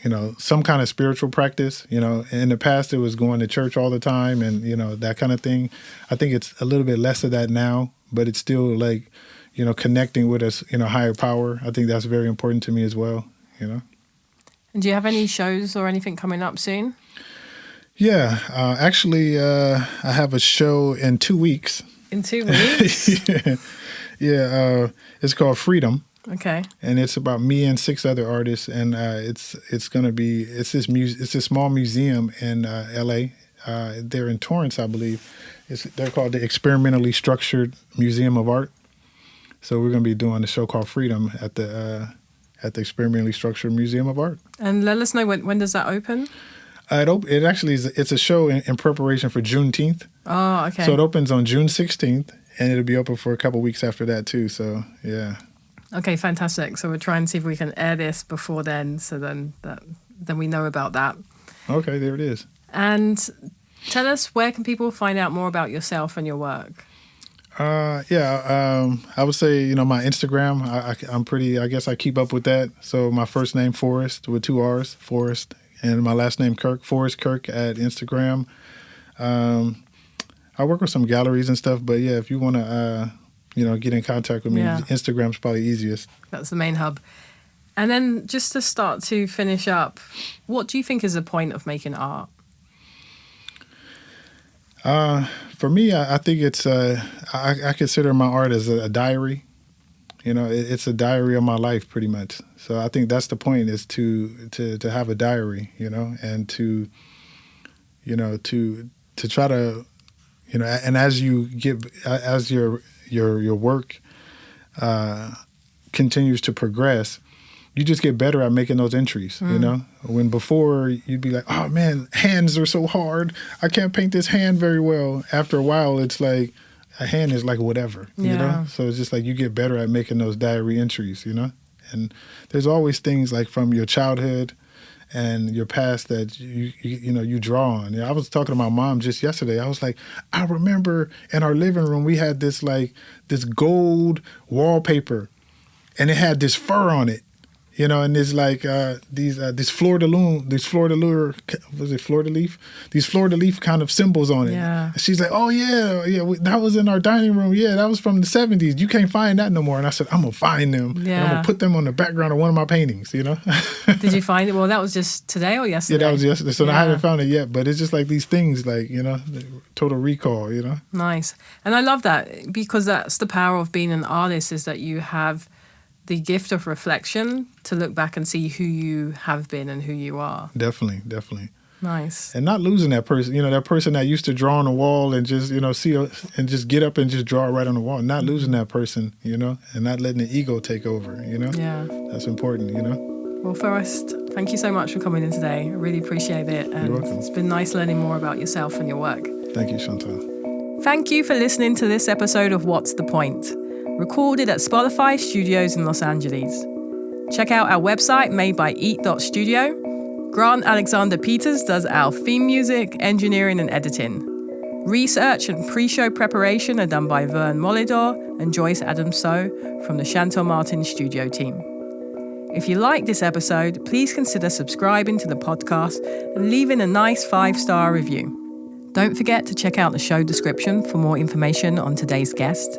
You know, some kind of spiritual practice, you know. In the past, it was going to church all the time and, you know, that kind of thing. I think it's a little bit less of that now, but it's still like, you know, connecting with a, you know, higher power. I think that's very important to me as well, you know. And do you have any shows or anything coming up soon? Yeah, actually, I have a show in 2 weeks. In 2 weeks? Yeah. It's called Freedom. Okay. And it's about me and 6 other artists, and it's gonna be it's this small museum in L.A. They're in Torrance, I believe. They're called the Experimentally Structured Museum of Art. So we're gonna be doing a show called Freedom at the Experimentally Structured Museum of Art. And let us know when does that open? It actually is. It's a show in preparation for Juneteenth. Oh, okay. So it opens on June 16th, and it'll be open for a couple weeks after that too. So yeah. Okay, fantastic. So we'll try and see if we can air this before then, so then we know about that. Okay, there it is. And tell us, where can people find out more about yourself and your work? I would say, you know, my Instagram, I guess I keep up with that. So my first name, Forrest, with 2 R's, Forrest, and my last name, Kirk, Forrest Kirk at Instagram. I work with some galleries and stuff, but yeah, if you want to, you know, get in contact with me, Instagram's probably easiest. That's the main hub. And then just to start to finish up, what do you think is the point of making art? For me, I think it's I consider my art as a diary. You know, it's a diary of my life, pretty much. So I think that's the point, is to have a diary. You know, and to try to, you know, and as your work continues to progress, you just get better at making those entries, you know? When before you'd be like, oh man, hands are so hard. I can't paint this hand very well. After a while, it's like a hand is like whatever, you know? So it's just like you get better at making those diary entries, you know? And there's always things like from your childhood and your past that you draw on. You know, I was talking to my mom just yesterday. I was like, I remember in our living room, we had this gold wallpaper and it had this fur on it. You know, and there's like these fleur-de-lis kind of symbols on it. Yeah. And she's like, oh yeah, that was in our dining room. Yeah, that was from the 70s. You can't find that no more. And I said, I'm gonna find them. Yeah. And I'm gonna put them on the background of one of my paintings. You know. Did you find it? Well, that was just today or yesterday? Yeah, that was yesterday. So I haven't found it yet, but it's just like these things, like, you know, total recall. You know. Nice, and I love that, because that's the power of being an artist, is that you have the gift of reflection to look back and see who you have been and who you are. Definitely. Nice. And not losing that person, that person that used to draw on the wall and just, see and just get up and just draw right on the wall. Not losing that person, and not letting the ego take over, Yeah. That's important, Well, Forrest, thank you so much for coming in today. I really appreciate it. And You're welcome. It's been nice learning more about yourself and your work. Thank you, Shantell. Thank you for listening to this episode of What's the Point? Recorded at Spotify Studios in Los Angeles. Check out our website made by eat.studio. Grant Alexander Peters does our theme music, engineering, and editing. Research and pre-show preparation are done by Vern Molidor and Joyce Adams-So from the Shantell Martin studio team. If you like this episode, please consider subscribing to the podcast and leaving a nice 5-star review. Don't forget to check out the show description for more information on today's guest.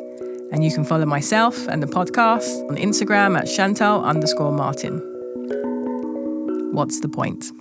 And you can follow myself and the podcast on Instagram at Shantell_Martin. What's the point?